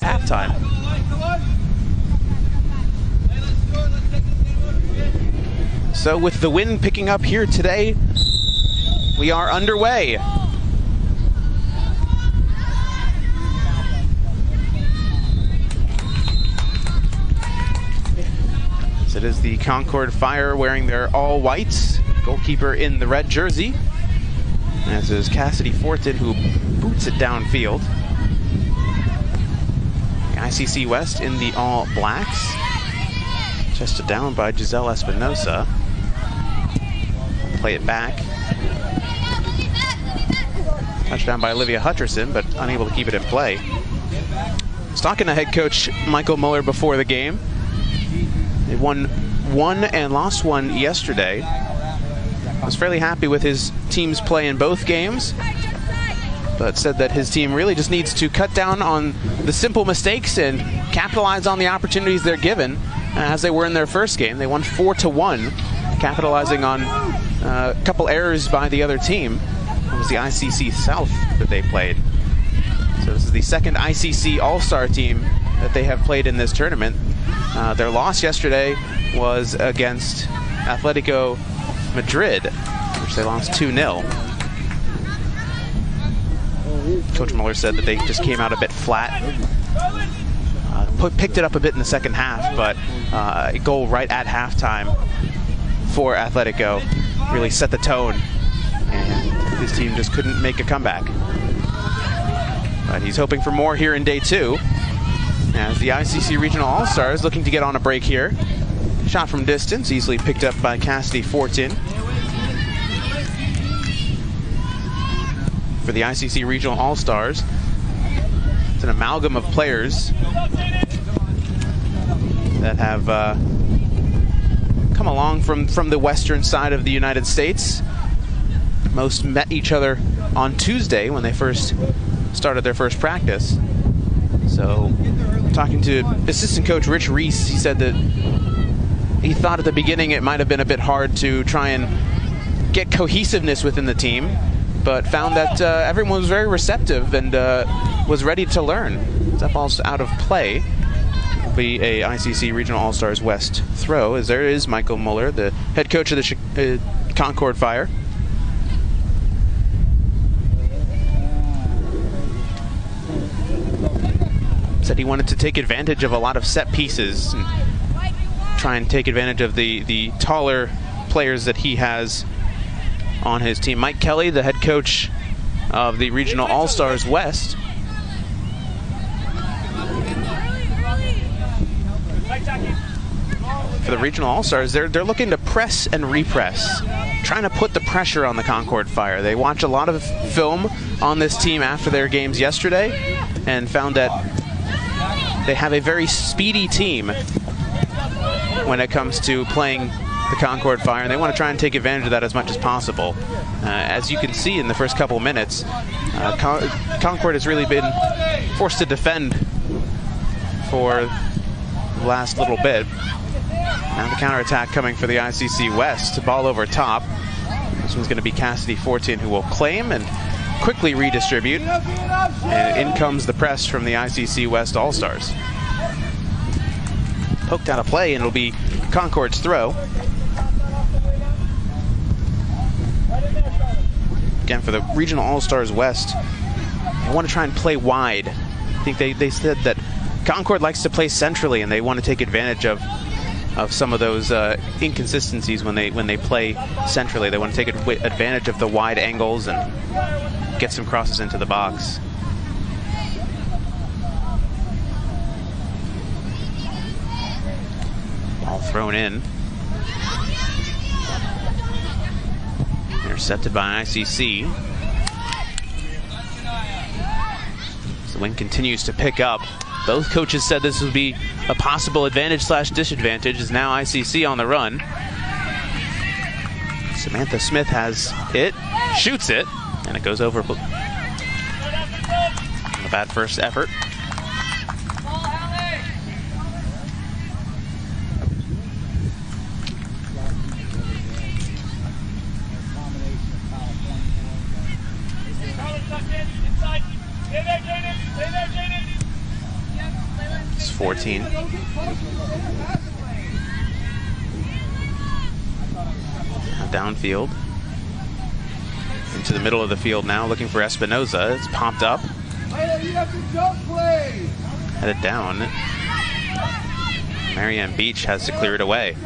halftime. So with the wind picking up here today, we are underway. So it is the Concorde Fire wearing their all whites, goalkeeper in the red jersey, as is Cassidy Fortin, who boots it downfield. The ICC West in the all blacks, chested down by Giselle Espinosa. Play it back. Touchdown by Olivia Hutcherson, but unable to keep it in play. I was talking to head coach Michael Muller before the game. They won one and lost one yesterday. I was fairly happy with his team's play in both games, but said that his team really just needs to cut down on the simple mistakes and capitalize on the opportunities they're given, as they were in their first game. They won 4-1, capitalizing on a couple errors by the other team. It was the ICC South that they played. So this is the second ICC All-Star team that they have played in this tournament. Their loss yesterday was against Atletico Madrid, which they lost 2-0. Coach Muller said that they just came out a bit flat. Picked it up a bit in the second half, but a goal right at halftime for Atletico really set the tone, and his team just couldn't make a comeback. But he's hoping for more here in day two, as the ICC Regional All-Stars looking to get on a break here. Shot from distance, easily picked up by Cassidy Fortin. For the ICC Regional All-Stars, it's an amalgam of players that have come along from the western side of the United States. Most met each other on Tuesday when they first started their first practice. So, talking to assistant coach Rich Reese, he said that he thought at the beginning it might have been a bit hard to try and get cohesiveness within the team, but found that everyone was very receptive and was ready to learn. That ball's out of play. It'll be a ICC Regional All-Stars West throw, as there is Michael Muller, the head coach of the Concorde Fire. Said he wanted to take advantage of a lot of set pieces and try and take advantage of the taller players that he has on his team. Mike Kelly, the head coach of the Regional All-Stars West. For the Regional All-Stars, they're looking to press and repress, trying to put the pressure on the Concorde Fire. They watch a lot of film on this team after their games yesterday and found that they have a very speedy team when it comes to playing the Concorde Fire, and they want to try and take advantage of that as much as possible. As you can see in the first couple of minutes, Concorde has really been forced to defend for the last little bit. Now the counterattack coming for the ICC West. Ball over top. This one's going to be Cassidy Fortin, who will claim and quickly redistribute. And in comes the press from the ICC West All-Stars. Poked out of play, and it'll be Concorde's throw. Again, for the Regional All-Stars West, they want to try and play wide. I think they said that Concorde likes to play centrally, and they want to take advantage of some of those inconsistencies when they play centrally. They want to take advantage of the wide angles and get some crosses into the box. Ball thrown in. Intercepted by ICC. The wind continues to pick up. Both coaches said this would be a possible advantage/disadvantage, as now ICC on the run. Samantha Smith has it, shoots it, and it goes over. A bad first effort. 14. Downfield. Into the middle of the field now, looking for Espinoza. It's popped up. Headed down. Marianne Beach has to clear it away.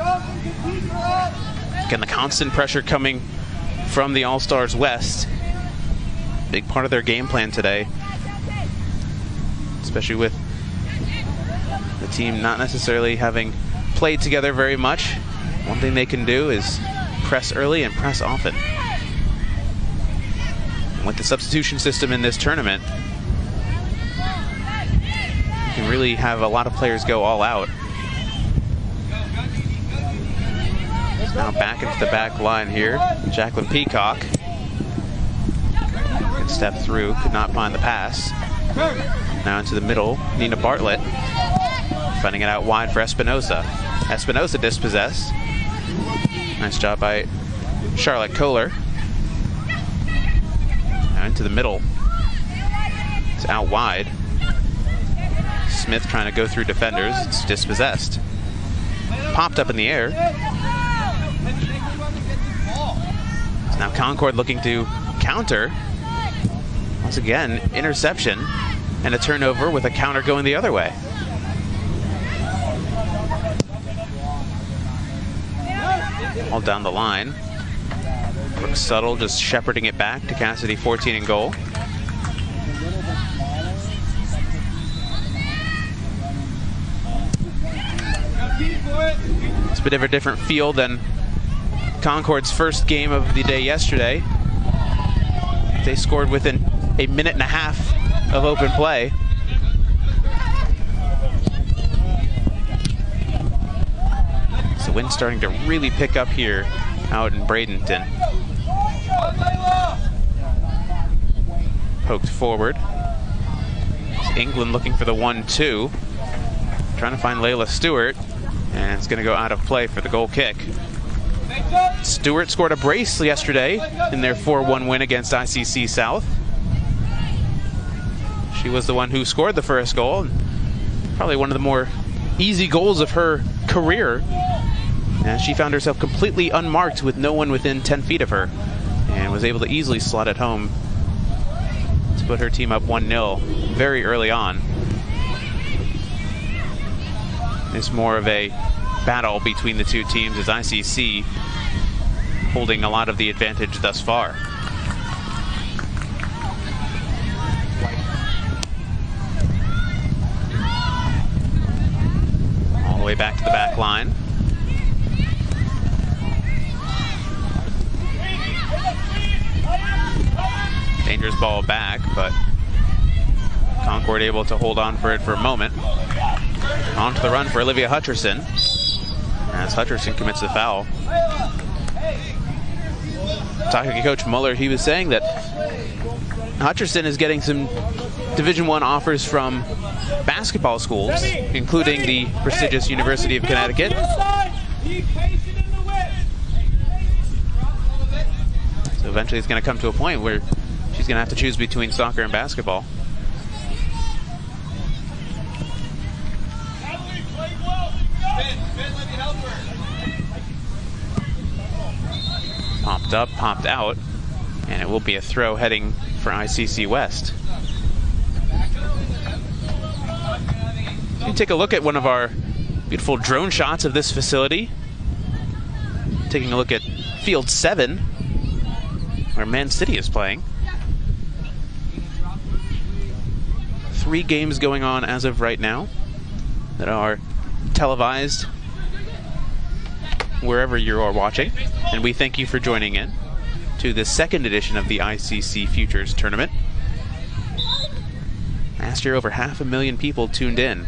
Again, the constant pressure coming from the All-Stars West. Big part of their game plan today. Especially with the team not necessarily having played together very much. One thing they can do is press early and press often. And with the substitution system in this tournament, you can really have a lot of players go all out. Now back into the back line here. Jacqueline Peacock. Good step through, could not find the pass. Now into the middle, Nina Bartlett. Finding it out wide for Espinoza. Espinoza dispossessed. Nice job by Charlotte Kohler. Now into the middle. It's out wide. Smith trying to go through defenders. It's dispossessed. Popped up in the air. It's now Concorde looking to counter. Once again, interception and a turnover with a counter going the other way. All down the line. Brooke Subtle just shepherding it back to Cassidy, 14 in goal. It's a bit of a different feel than Concorde's first game of the day yesterday. They scored within a minute and a half of open play. The wind's starting to really pick up here out in Bradenton. Poked forward. It's England looking for the 1-2. Trying to find Layla Stewart. And it's going to go out of play for the goal kick. Stewart scored a brace yesterday in their 4-1 win against ICC South. She was the one who scored the first goal. Probably one of the more easy goals of her career. And she found herself completely unmarked with no one within 10 feet of her and was able to easily slot it home to put her team up 1-0 very early on. It's more of a battle between the two teams as ICC holding a lot of the advantage thus far. All the way back to the back line. Dangerous ball back, but Concorde able to hold on for it for a moment. On to the run for Olivia Hutcherson, as Hutcherson commits the foul. Talking to Coach Muller, he was saying that Hutcherson is getting some Division I offers from basketball schools, including the prestigious University of Connecticut. So eventually it's going to come to a point where she's going to have to choose between soccer and basketball. Popped up, popped out, and it will be a throw heading for ICC West. You can take a look at one of our beautiful drone shots of this facility. Taking a look at Field 7, where Man City is playing. 3 games going on as of right now that are televised wherever you are watching, and we thank you for joining in to the second edition of the ICC Futures Tournament. Last year, over 500,000 people tuned in.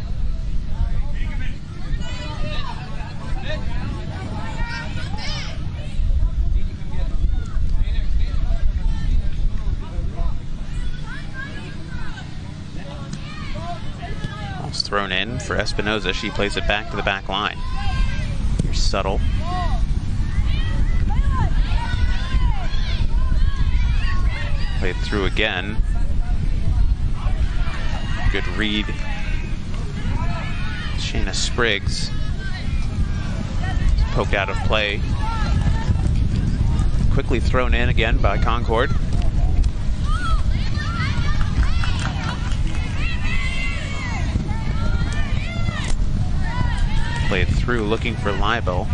Ball's thrown in for Espinoza. She plays it back to the back line. Here's Subtle. Played through again. Good read Shayna Spriggs poked out of play. Quickly thrown in again by Concorde. Played through looking for Leibel.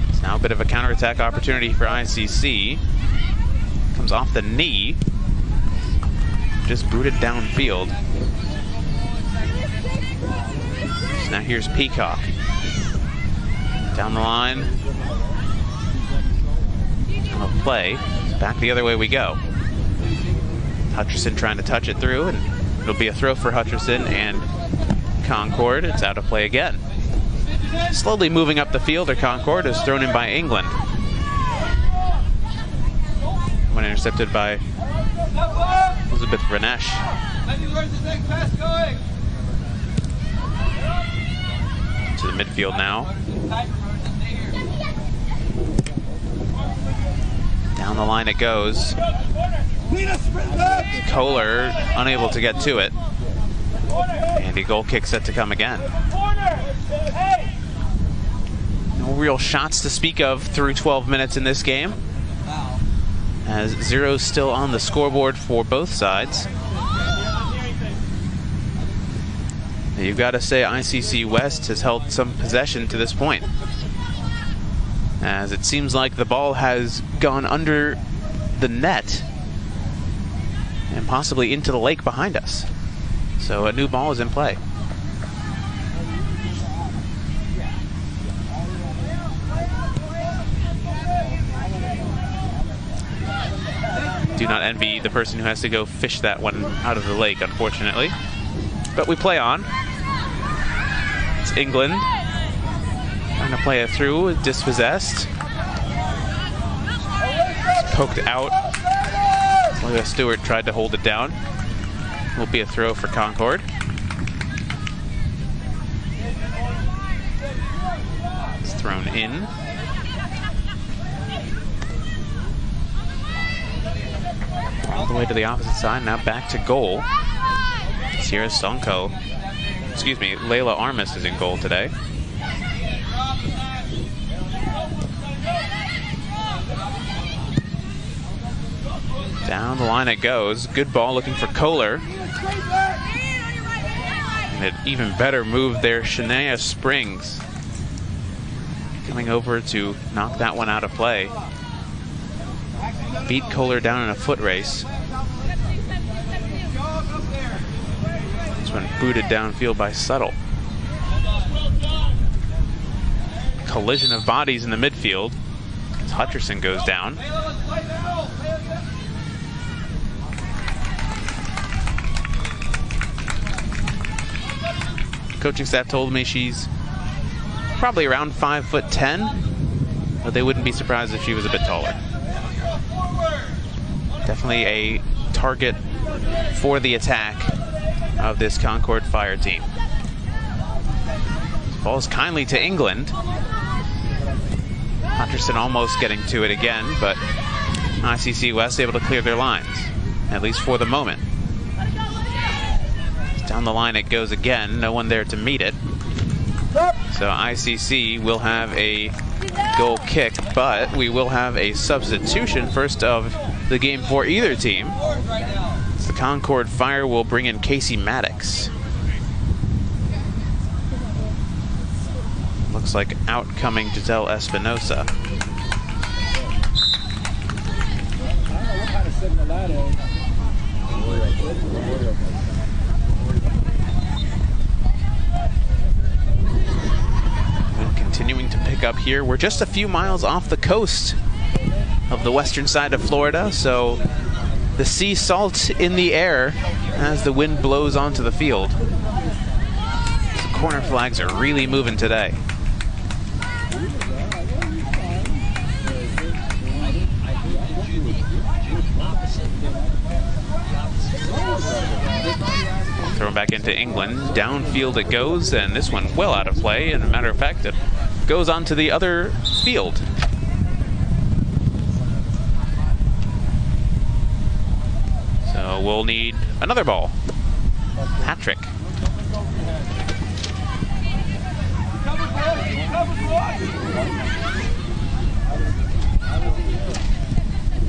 It's now a bit of a counterattack opportunity for ICC. Comes off the knee. Just booted downfield. So now here's Peacock. Down the line. Of play. Back the other way we go. Hutcherson trying to touch it through, and it'll be a throw for Hutcherson and Concorde. It's out of play again. Slowly moving up the field, or Concorde is thrown in by England. One intercepted by Elizabeth Renesh. To the midfield now. Down the line it goes. Kohler unable to get to it. And a goal kick set to come again. No real shots to speak of through 12 minutes in this game, as zero's still on the scoreboard for both sides. And you've got to say ICC West has held some possession to this point, as it seems like the ball has gone under the net and possibly into the lake behind us. So a new ball is in play. Do not envy the person who has to go fish that one out of the lake, unfortunately. But we play on. It's England trying to play it through, dispossessed. It's poked out. Leah Stewart tried to hold it down. Will be a throw for Concorde. It's thrown in. All the way to the opposite side, now back to goal. Sierra Sonko, excuse me, Layla Armis is in goal today. Down the line it goes. Good ball looking for Kohler. And an even better move there, Shania Springs. Coming over to knock that one out of play. Beat Kohler down in a foot race. This one booted downfield by Subtle. Collision of bodies in the midfield as Hutcherson goes down. Coaching staff told me she's probably around 5'10", but they wouldn't be surprised if she was a bit taller. Definitely a target for the attack of this Concorde Fire team. Falls kindly to England. Hutcherson almost getting to it again, but ICC West able to clear their lines, at least for the moment. Down the line it goes again, no one there to meet it. So ICC will have a goal kick, but we will have a substitution first of the game for either team. The Concorde Fire will bring in Casey Maddox. Looks like outcoming Giselle Espinosa. Continuing to pick up here. We're just a few miles off the coast of the western side of Florida, so the sea salt in the air as the wind blows onto the field. The corner flags are really moving today. Thrown back into England. Downfield it goes, and this one well out of play. And a matter of fact, it goes onto the other field. So we'll need another ball. Hat trick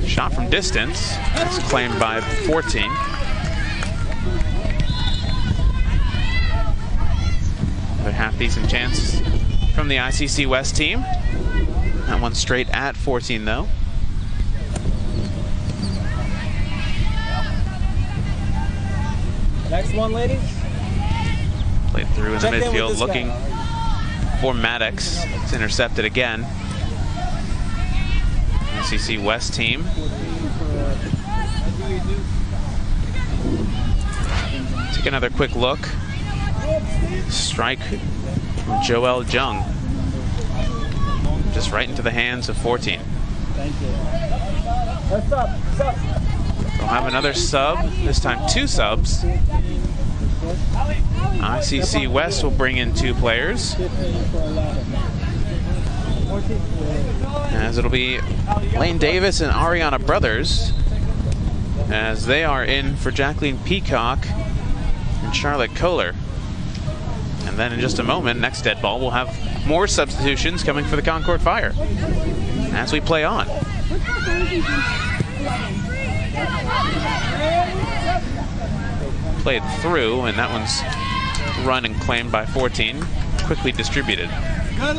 Shot from distance. That's claimed by 14. Another half-decent chance from the ICC West team. That one straight at 14, though. Next one, ladies. Played through in the midfield, looking for Maddox. It's intercepted again. ICC West team. Take another quick look. Strike from Joel Jung. Just right into the hands of 14. Thank you. What's up? What's up? We'll have another sub, this time 2 subs. ICC West will bring in 2 players, as it'll be Lane Davis and Ariana Brothers, as they are in for Jacqueline Peacock and Charlotte Kohler. And then in just a moment, next dead ball, we'll have more substitutions coming for the Concorde Fire as we play on. Played through, and that one's run and claimed by 14. Quickly distributed. Down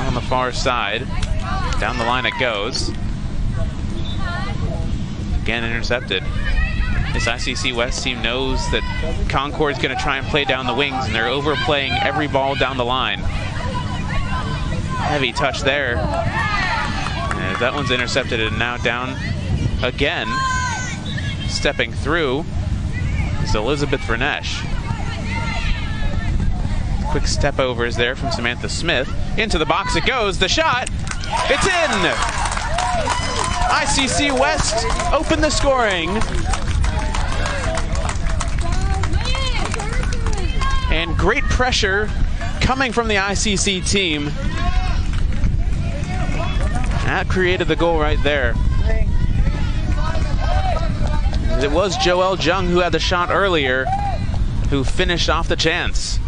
on the far side. Down the line it goes. Again intercepted. This ICC West team knows that Concorde's going to try and play down the wings, and they're overplaying every ball down the line. Heavy touch there. And that one's intercepted and now down again. Stepping through is Elizabeth Vernesh. Quick step overs there from Samantha Smith. Into the box it goes. The shot. It's in. ICC West open the scoring. And great pressure coming from the ICC team. That created the goal right there. It was Joel Jung who had the shot earlier, who finished off the chance.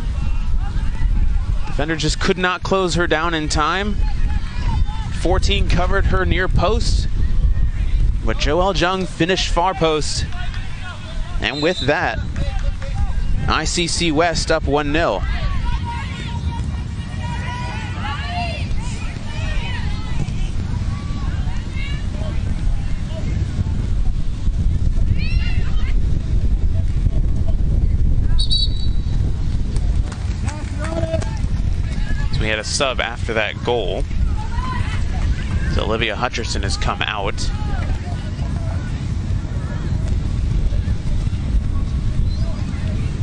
Defender just could not close her down in time. 14 covered her near post, but Joel Jung finished far post. And with that, ICC West up 1-0. We had a sub after that goal. So Olivia Hutcherson has come out.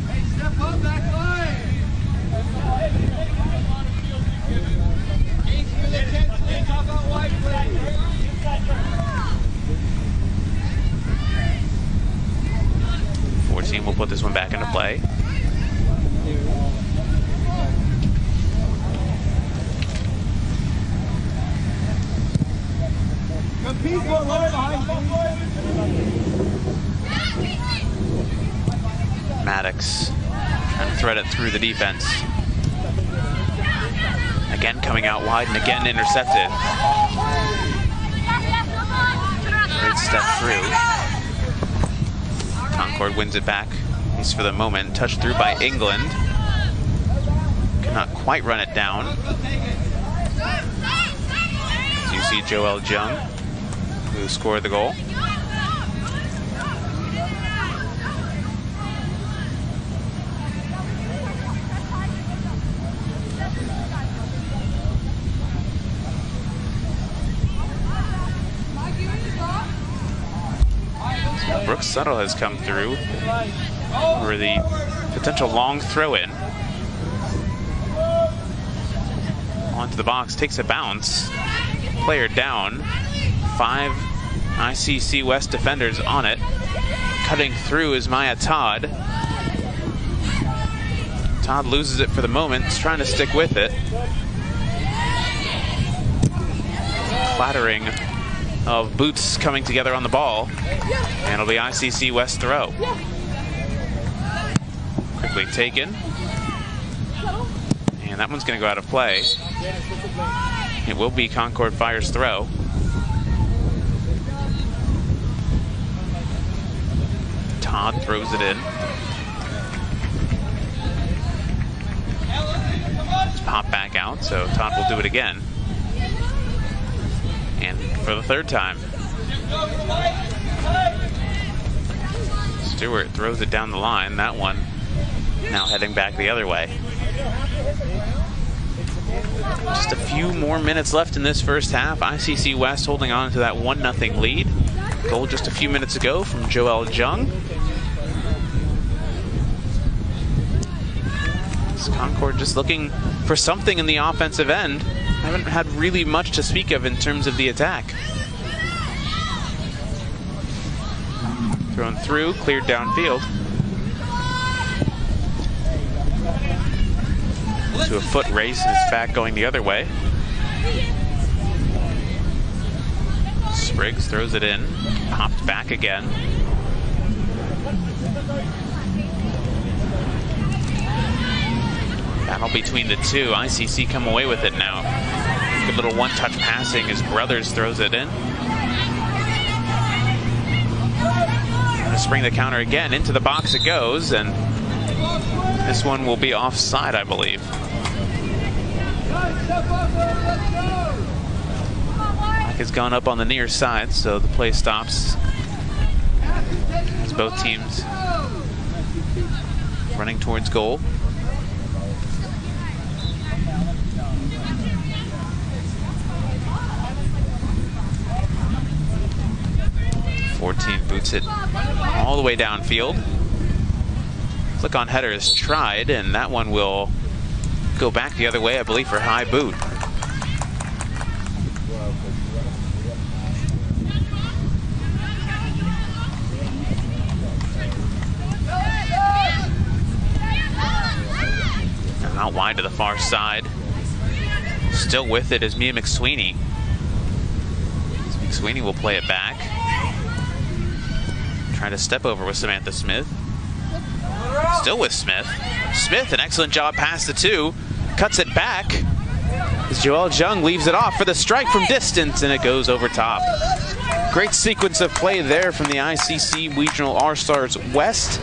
Hey, step up, back line. 14 will put this one back into play. Maddox trying to thread it through the defense. Again coming out wide and again intercepted. Great step through. Concorde wins it back, at least for the moment. Touched through by England. Cannot quite run it down. As you see Joel Jung, who scored the goal. Brooks Suttle has come through for the potential long throw-in. Onto the box, takes a bounce. Player down. 5 ICC West defenders on it. Cutting through is Maya Todd. Todd loses it for the moment. He's trying to stick with it. Clattering of boots coming together on the ball. And it'll be ICC West throw. Quickly taken. And that one's going to go out of play. It will be Concorde Fire's throw. Todd throws it in. It's popped back out, so Todd will do it again. And for the third time. Stewart throws it down the line. That one now heading back the other way. Just a few more minutes left in this first half. ICC West holding on to that 1-0 lead. Goal just a few minutes ago from Joel Jung. Concorde just looking for something in the offensive end. Haven't had really much to speak of in terms of the attack. Thrown through, cleared downfield. To a foot race, and it's back going the other way. Spriggs throws it in, popped back again. Battle between the two. ICC come away with it now. Good little one-touch passing as Brothers throws it in. Going to spring the counter again. Into the box it goes, and this one will be offside, I believe. Puck has gone up on the near side, so the play stops as both teams running towards goal. 14 boots it all the way downfield. Flick on header is tried, and that one will go back the other way, I believe, for high boot. And out wide to the far side. Still with it is Mia McSweeney. McSweeney will play it back. Trying to step over with Samantha Smith. Still with Smith. Smith, an excellent job past the two. Cuts it back as Joel Jung leaves it off for the strike from distance, and it goes over top. Great sequence of play there from the ICC Regional R-Stars West.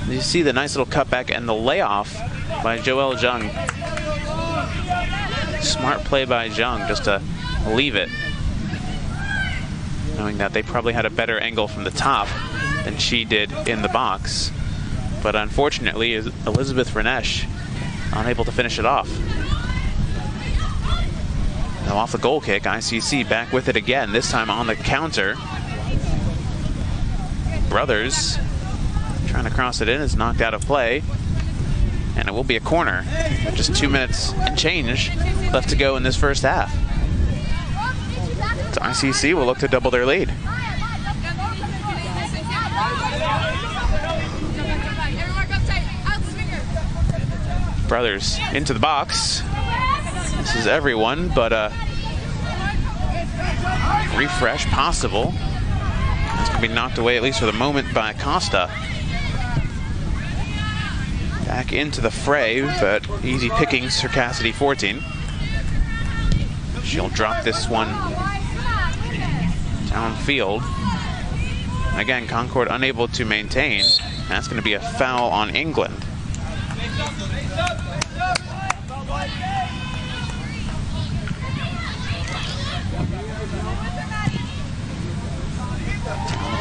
You see the nice little cutback and the layoff by Joel Jung. Smart play by Jung just to leave it, knowing that they probably had a better angle from the top than she did in the box. But unfortunately, Elizabeth Renesh unable to finish it off. Now off the goal kick, ICC back with it again, this time on the counter. Brothers trying to cross it in, is knocked out of play, and it will be a corner. Just 2 minutes and change left to go in this first half. So ICC will look to double their lead. Brothers into the box. This is everyone, but a refresh possible. It's going to be knocked away, at least for the moment, by Costa. Back into the fray, but easy pickings for Cassidy 14. She'll drop this one downfield. Again, Concorde unable to maintain. That's going to be a foul on England.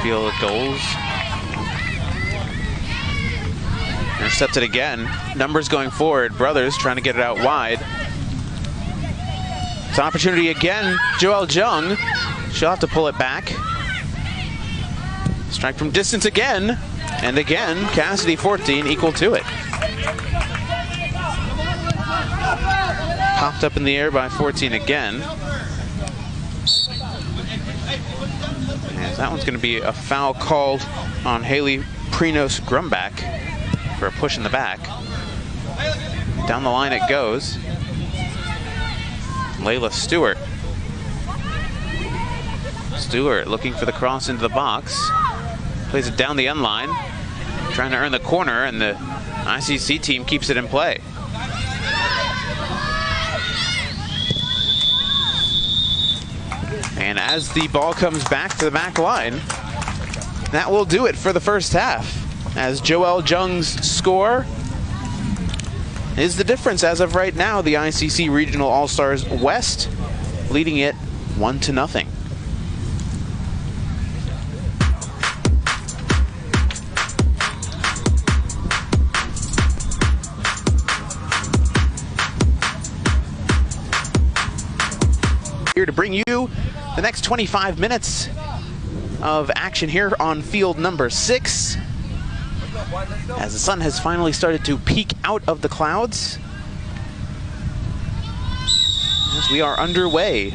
Downfield goals. Intercepted again. Numbers going forward. Brothers trying to get it out wide. It's an opportunity again. Joel Jung. She'll have to pull it back. Strike from distance again. And again, Cassidy 14 equal to it. Popped up in the air by 14 again. And that one's going to be a foul called on Haley Prinos Grumbach for a push in the back. Down the line it goes. Layla Stewart. Stewart looking for the cross into the box. Plays it down the end line. Trying to earn the corner, and the ICC team keeps it in play. And as the ball comes back to the back line, that will do it for the first half, as Joel Jung's score is the difference as of right now. The ICC Regional All-Stars West leading it 1-0. Here to bring you the next 25 minutes of action here on field number 6. As the sun has finally started to peek out of the clouds, as we are underway.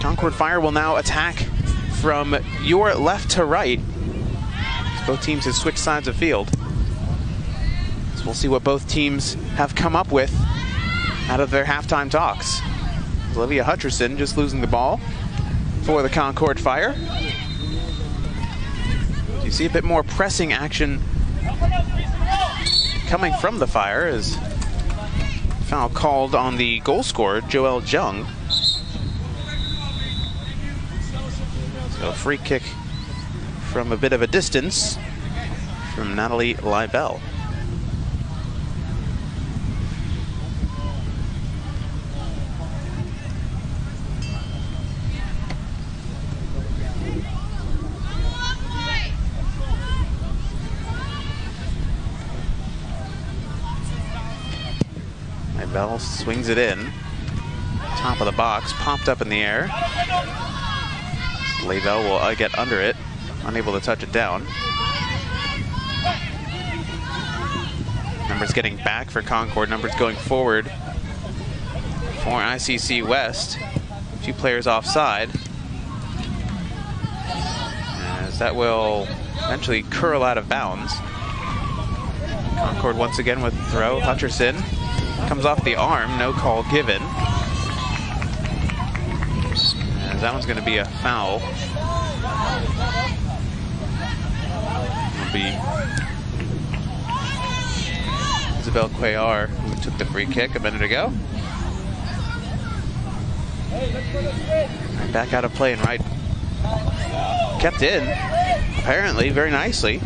Concorde Fire will now attack from your left to right. Both teams have switched sides of field. So we'll see what both teams have come up with out of their halftime talks. Olivia Hutcherson just losing the ball for the Concorde Fire. You see a bit more pressing action coming from the Fire, as foul called on the goal scorer, Joel Jung. So a free kick from a bit of a distance from Natalie Leibel. Bell swings it in. Top of the box, popped up in the air. Leibel will get under it, unable to touch it down. Numbers getting back for Concorde, numbers going forward for ICC West. A few players offside, as that will eventually curl out of bounds. Concorde once again with the throw. Hutcherson comes off the arm, no call given. As that one's going to be a foul. It'll be Isabel Cuellar, who took the free kick a minute ago. Back out of play and right. Kept in, apparently, very nicely.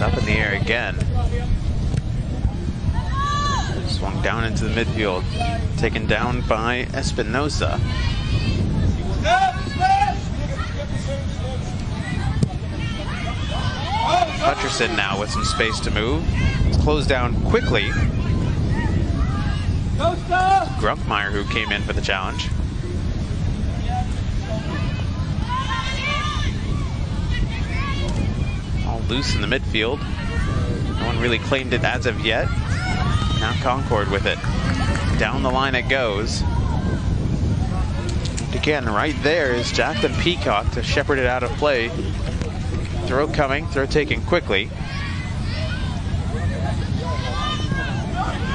Up in the air again. Swung down into the midfield. Taken down by Espinosa. Hutcherson now with some space to move. It's closed down quickly. Grunkmeyer, who came in for the challenge. Loose in the midfield. No one really claimed it as of yet. Now Concorde with it. Down the line it goes. And again, right there is Jacqueline Peacock to shepherd it out of play. Throw coming, throw taken quickly.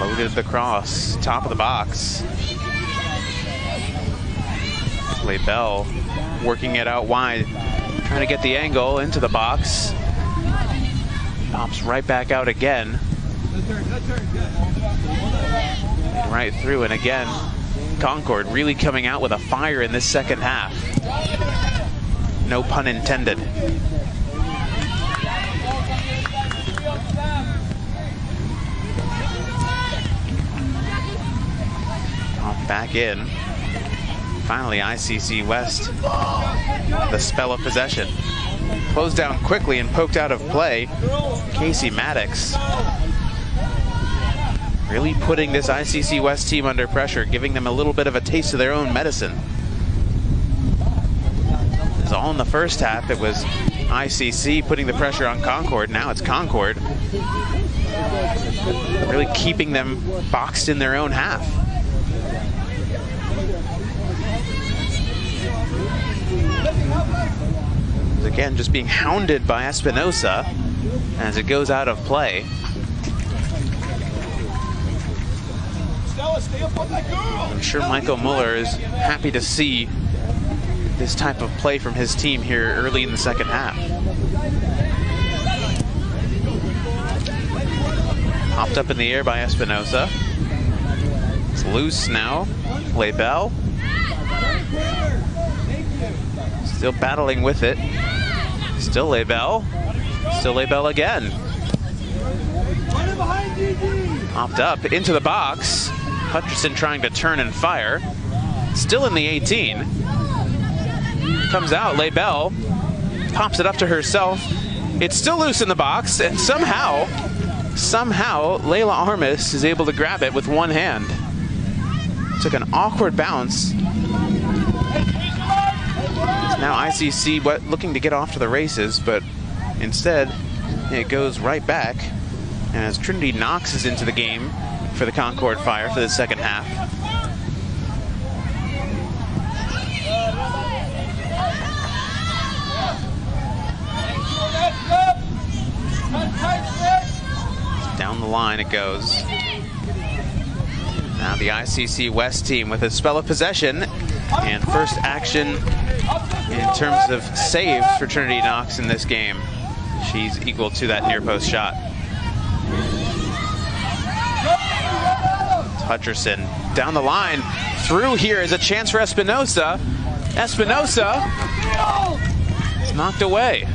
Loaded the cross, top of the box. Leibel working it out wide, trying to get the angle into the box. Pops right back out again. Right through, and again, Concorde really coming out with a fire in this second half. No pun intended. Back in. Finally, ICC West, the spell of possession. Closed down quickly and poked out of play. Casey Maddox really putting this ICC West team under pressure, giving them a little bit of a taste of their own medicine. It was all in the first half. It was ICC putting the pressure on Concorde. Now it's Concorde really keeping them boxed in their own half. Again, just being hounded by Espinosa as it goes out of play. I'm sure Michael Muller is happy to see this type of play from his team here early in the second half. Popped up in the air by Espinosa. It's loose now. Leibel. Still battling with it. Still Leibel. Still Leibel again. Popped up into the box. Hutcherson trying to turn and fire. Still in the 18. Comes out, Leibel. Pops it up to herself. It's still loose in the box, and somehow Layla Armis is able to grab it with one hand. Took an awkward bounce. Now ICC looking to get off to the races, but instead it goes right back. And as Trinity Knox is into the game for the Concorde Fire for the second half. Down the line it goes. Now the ICC West team with a spell of possession and first action in terms of saves for Trinity Knox in this game. She's equal to that near post shot. Hutcherson down the line. Through here is a chance for Espinosa. Espinosa is knocked away.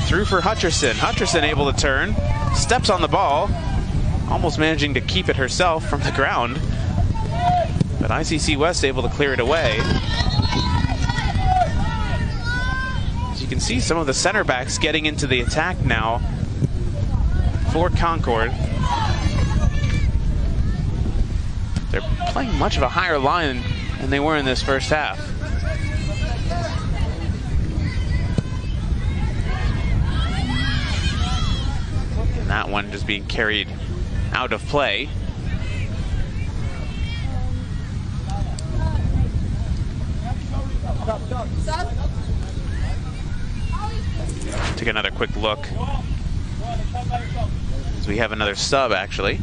Through for Hutcherson. Hutcherson able to turn. Steps on the ball. Almost managing to keep it herself from the ground. But ICC West able to clear it away. As you can see, some of the center backs getting into the attack now for Concorde. They're playing much of a higher line than they were in this first half. And that one just being carried out of play. Take another quick look. So we have another sub, actually.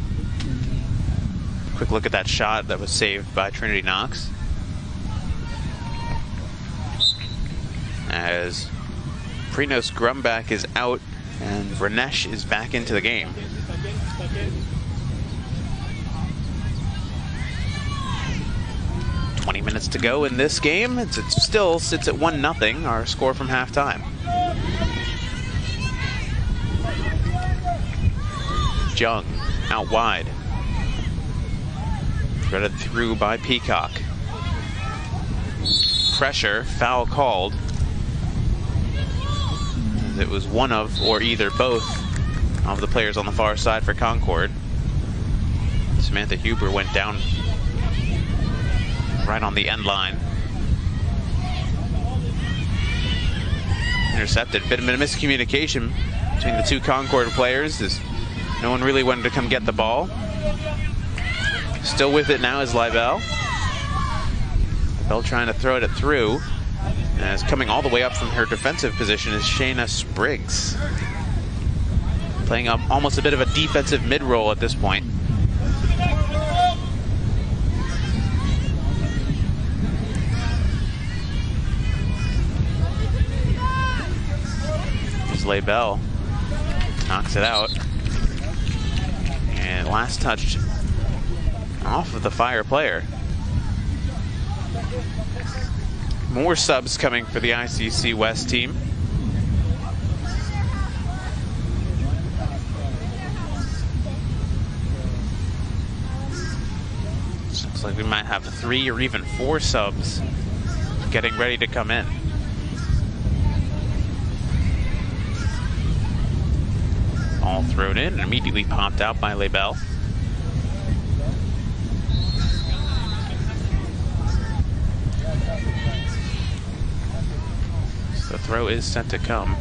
Quick look at that shot that was saved by Trinity Knox. As Prinos Grumbach is out and Ranesh is back into the game. Minutes to go in this game. It still sits at 1-0, our score from halftime. Jung out wide. Threaded through by Peacock. Pressure, foul called. It was one of, or either both, of the players on the far side for Concorde. Samantha Huber went down right on the end line. Intercepted. Bit of a miscommunication between the two Concorde players as no one really wanted to come get the ball. Still with it now is Leibel. Leibel trying to throw it through. And is coming all the way up from her defensive position is Shayna Spriggs. Playing up almost a bit of a defensive mid-roll at this point. Leibel knocks it out, and last touch off of the Fire player. More subs coming for the ICC West team. Looks like we might have 3 or even 4 subs getting ready to come in. All thrown in and immediately popped out by Leibel. So the throw is set to come.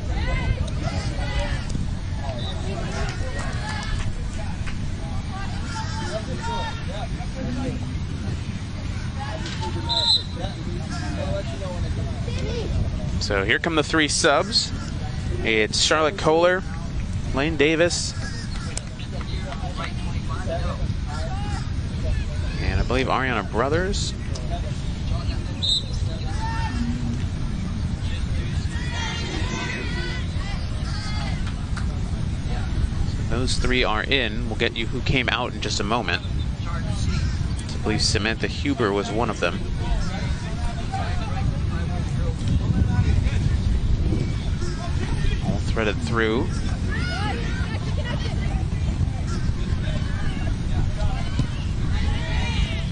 So here come the 3 subs. It's Charlotte Kohler, Lane Davis, believe Ariana Brothers. Those three are in. We'll get you who came out in just a moment. I believe Samantha Huber was one of them. All threaded through.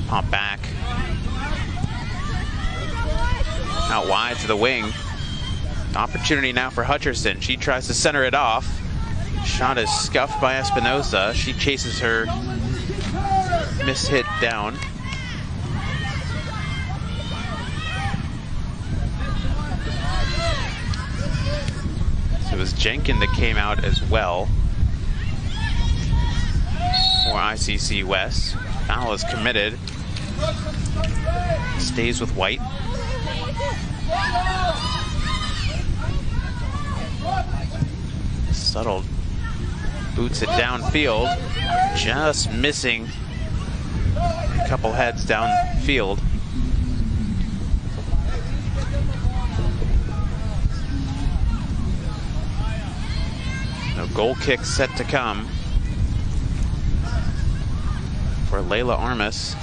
Pop back. Out wide to the wing. Opportunity now for Hutcherson. She tries to center it off. Shot is scuffed by Espinosa. She chases her miss hit down. So it was Jenkins that came out as well for ICC West. Foul is committed. Stays with White. Subtle boots it downfield, just missing a couple heads downfield. No goal kick set to come for Layla Armas.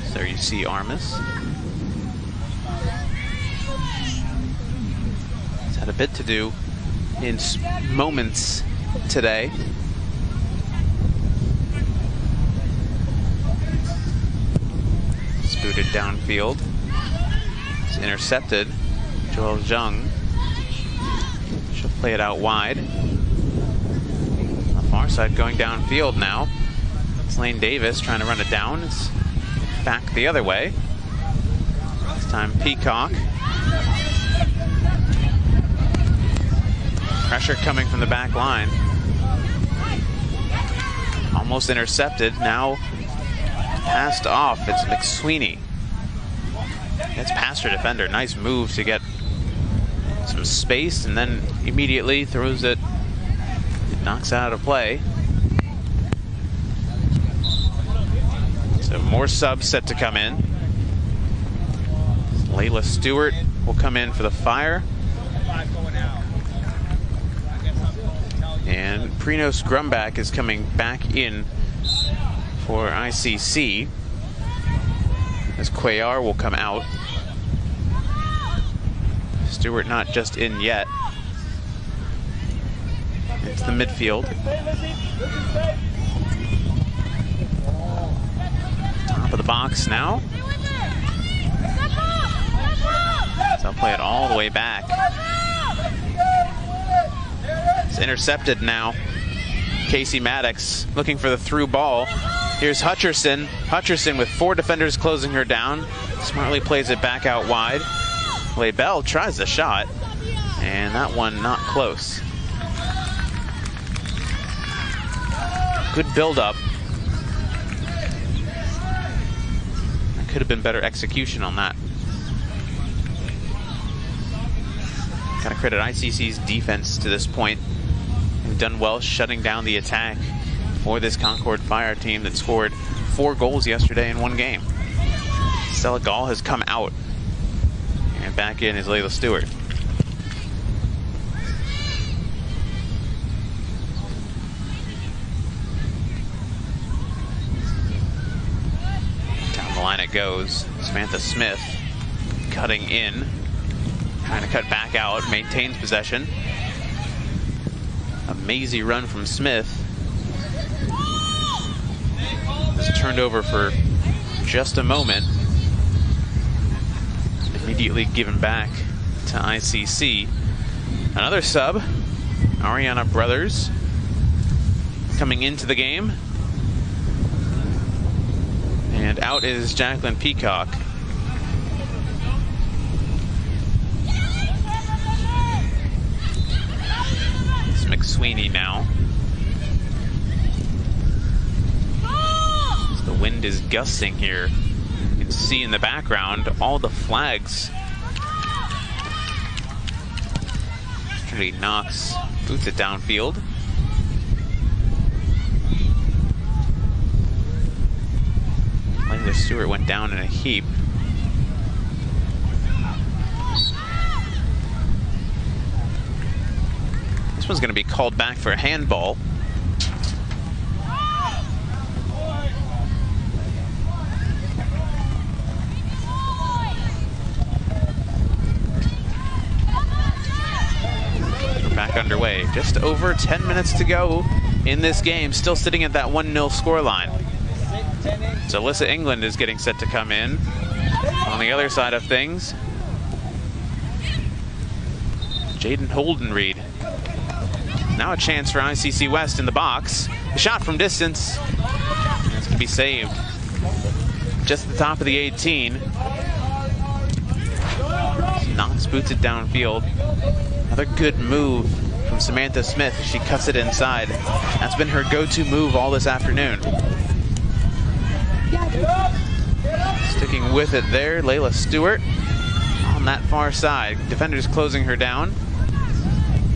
So there you see Armas. Had a bit to do in moments today. It's booted downfield. It's intercepted. Joel Zhang. She'll play it out wide. On the far side going downfield now. It's Lane Davis trying to run it down. It's back the other way. This time Peacock. Pressure coming from the back line. Almost intercepted. Now passed off. It's McSweeney. Gets past her defender. Nice move to get some space and then immediately throws it. It knocks out of play. So more subs set to come in. Layla Stewart will come in for the Fire. And Prinos Grumback is coming back in for ICC, as Cuellar will come out. Stewart not just in yet. It's the midfield. Top of the box now. So I'll play it all the way back. It's intercepted now. Casey Maddox looking for the through ball. Here's Hutcherson. Hutcherson with 4 defenders closing her down. Smartly plays it back out wide. Leibel tries the shot, and that one not close. Good build-up. Could have been better execution on that. Gotta credit ICC's defense to this point. They've done well shutting down the attack for this Concorde Fire team that scored 4 goals yesterday in 1 game. Stella Gall has come out. And back in is Layla Stewart. Down the line it goes. Samantha Smith cutting in. Trying to cut back out, maintains possession. A mazy run from Smith. Was turned over for just a moment. Immediately given back to ICC. Another sub, Ariana Brothers, coming into the game. And out is Jacqueline Peacock. McSweeney now. As the wind is gusting here, you can see in the background all the flags. Trinity Knox boots it downfield. Taylor Stewart went down in a heap. This one's going to be called back for a handball. We're back underway. Just over 10 minutes to go in this game. Still sitting at that 1-0 scoreline. So Alyssa England is getting set to come in. On the other side of things, Jaden Holdenreed. Now a chance for ICC West in the box. The shot from distance. It's going to be saved. Just at the top of the 18. Knox boots it downfield. Another good move from Samantha Smith. She cuts it inside. That's been her go-to move all this afternoon. Sticking with it there, Layla Stewart on that far side. Defenders closing her down.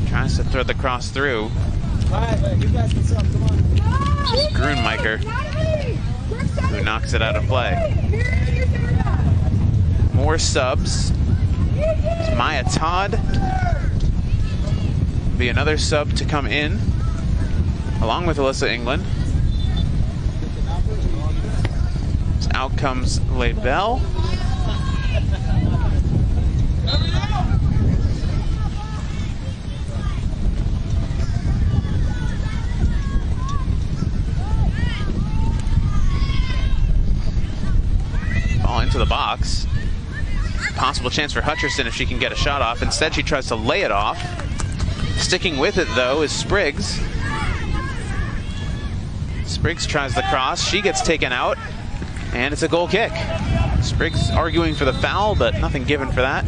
Tries to throw the cross through. Grunmeicher, who knocks it out of play. More subs. It's Maya Todd. Be another sub to come in, along with Alyssa England. So out comes Leibel. Ball into the box. Possible chance for Hutcherson if she can get a shot off. Instead, she tries to lay it off. Sticking with it, though, is Spriggs. Spriggs tries the cross. She gets taken out, and it's a goal kick. Spriggs arguing for the foul, but nothing given for that.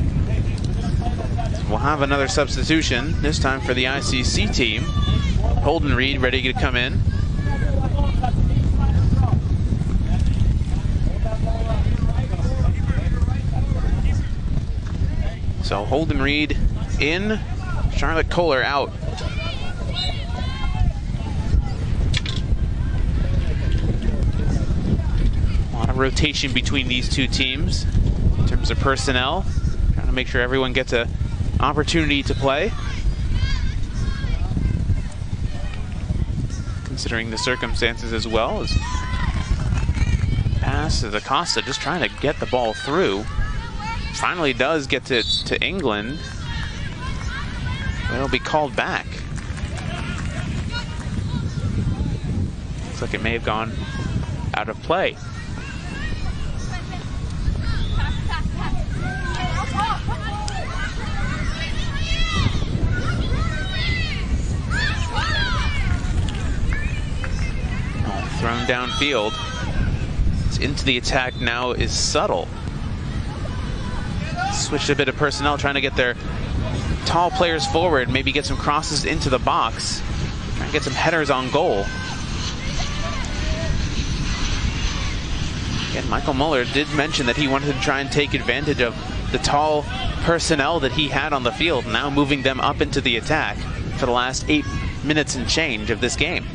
We'll have another substitution, this time for the ICC team. Holdenreed ready to come in. So Holdenreed in, Charlotte Kohler out. A lot of rotation between these two teams in terms of personnel. Trying to make sure everyone gets an opportunity to play. Considering the circumstances as well. As pass to Acosta, just trying to get the ball through. Finally does get to England. It'll be called back. Looks like it may have gone out of play. Thrown downfield. It's into the attack now is Subtle. Switched a bit of personnel, trying to get their tall players forward, maybe get some crosses into the box, try and get some headers on goal. Again, Michael Muller did mention that he wanted to try and take advantage of the tall personnel that he had on the field, now moving them up into the attack for the last 8 minutes and change of this game.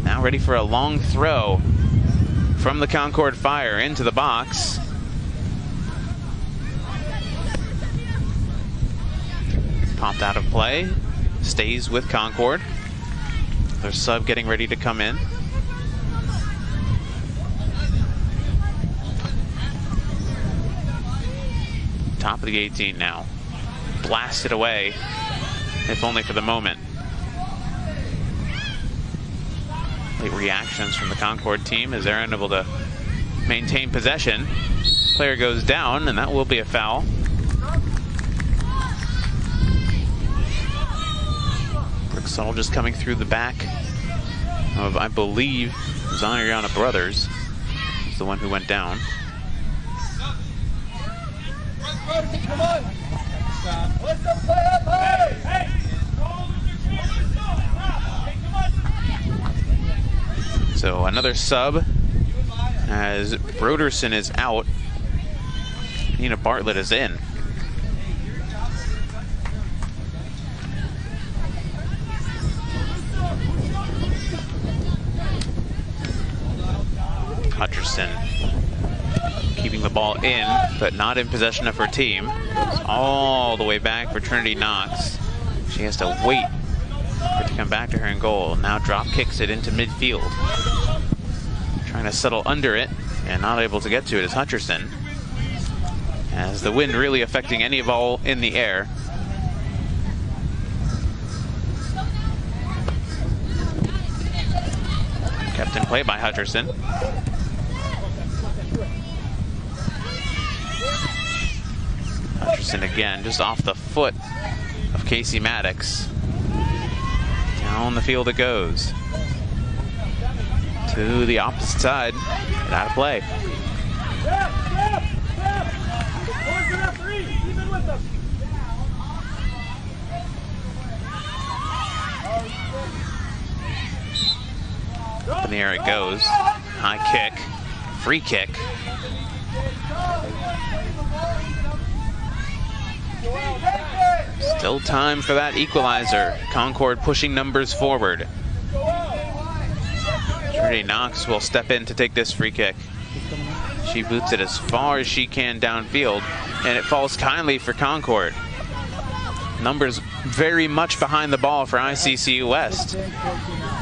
Now ready for a long throw from the Concorde Fire into the box. Popped out of play, stays with Concorde. Their sub getting ready to come in. Top of the 18 now. Blasted away, if only for the moment. Late reactions from the Concorde team as they're unable to maintain possession. Player goes down, and that will be a foul. Brooksall just coming through the back of, I believe, Zanariana Brothers. Is the one who went down. Come on. Let's go play up, hey! So another sub as Broderson is out. Nina Bartlett is in. Hutcherson keeping the ball in, but not in possession of her team. It's all the way back for Trinity Knox. She has to wait for it to come back to her in goal. Now drop kicks it into midfield. Trying to settle under it and not able to get to it is Hutcherson. As the wind really affecting any ball in the air. Kept in play by Hutcherson. Hutcherson again, just off the foot of Casey Maddox. Down the field it goes. To the opposite side, and out of play. Up in the air it goes. High kick. Free kick. Still time for that equalizer. Concorde pushing numbers forward. Trinity Knox will step in to take this free kick. She boots it as far as she can downfield, and it falls kindly for Concorde. Numbers very much behind the ball for ICC West,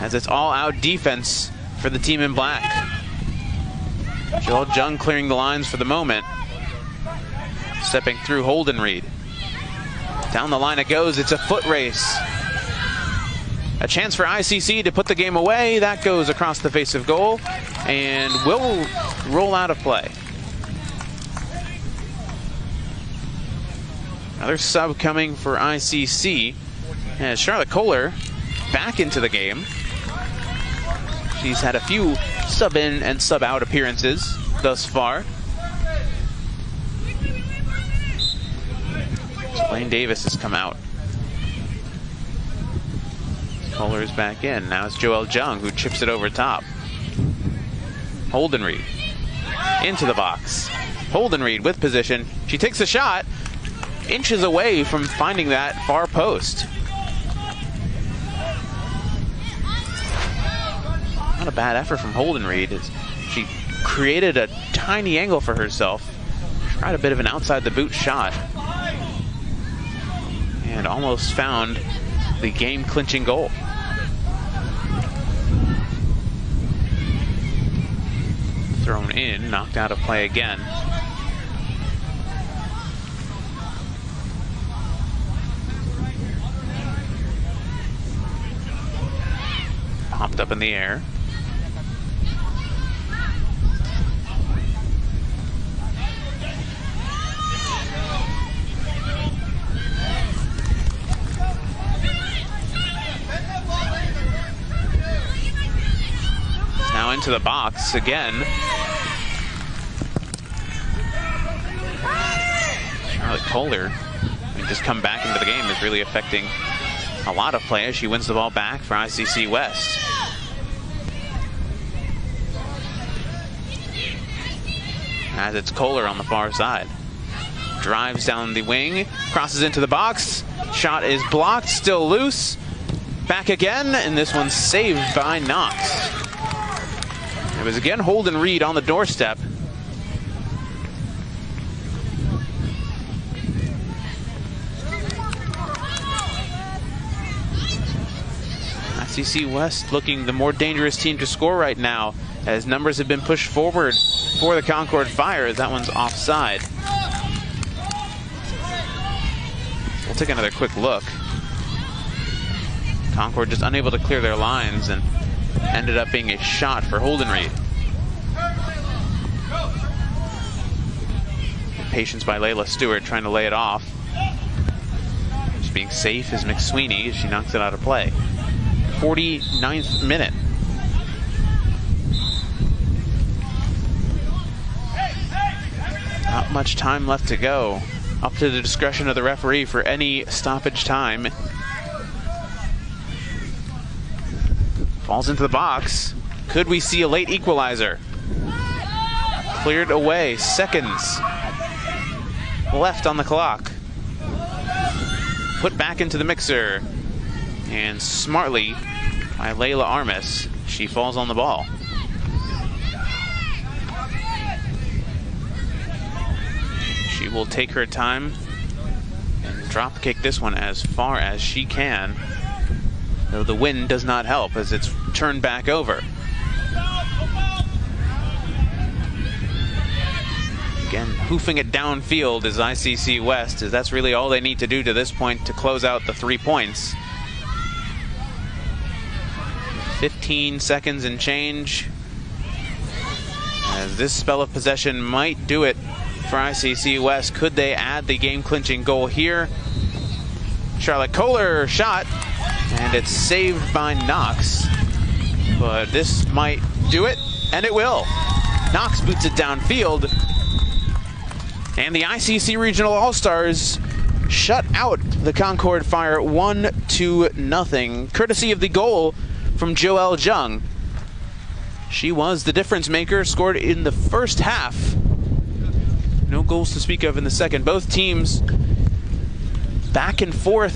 as it's all-out defense for the team in black. Joel Jung clearing the lines for the moment. Stepping through Holdenreed. Down the line it goes. It's a foot race. A chance for ICC to put the game away. That goes across the face of goal and will roll out of play. Another sub coming for ICC as Charlotte Kohler back into the game. She's had a few sub in and sub out appearances thus far. Lane Davis has come out. Kohler is back in. Now it's Joel Jung who chips it over top. Holdenreed into the box. Holdenreed with position. She takes a shot, inches away from finding that far post. Not a bad effort from Holdenreed. She created a tiny angle for herself. Tried a bit of an outside the boot shot. And almost found the game-clinching goal. Thrown in, knocked out of play again. Popped up in the air. Now into the box again. Charlotte Kohler, who just come back into the game, is really affecting a lot of play as she wins the ball back for ICC West. As it's Kohler on the far side. Drives down the wing, crosses into the box. Shot is blocked, still loose. Back again, and this one's saved by Knox. It was again Holdenreed on the doorstep. ICC West looking the more dangerous team to score right now, as numbers have been pushed forward for the Concorde Fire. That one's offside. We'll take another quick look. Concorde just unable to clear their lines and ended up being a shot for Holdenreed. Patience by Layla Stewart trying to lay it off. Just being safe is McSweeney as she knocks it out of play. 49th minute. Not much time left to go. Up to the discretion of the referee for any stoppage time. Falls into the box. Could we see a late equalizer? Cleared away. Seconds left on the clock. Put back into the mixer. And smartly by Layla Armis, she falls on the ball. She will take her time and drop kick this one as far as she can, though the wind does not help as it's turned back over. Again, hoofing it downfield is ICC West, as that's really all they need to do to this point to close out the 3 points. 15 seconds and change, as this spell of possession might do it for ICC West. Could they add the game-clinching goal here? Charlotte Kohler shot, and it's saved by Knox, but this might do it, and it will. Knox boots it downfield, and the ICC Regional All-Stars shut out the Concorde Fire 1-0, courtesy of the goal from Joelle Jung. She was the difference maker, scored in the first half. No goals to speak of in the second. Both teams back and forth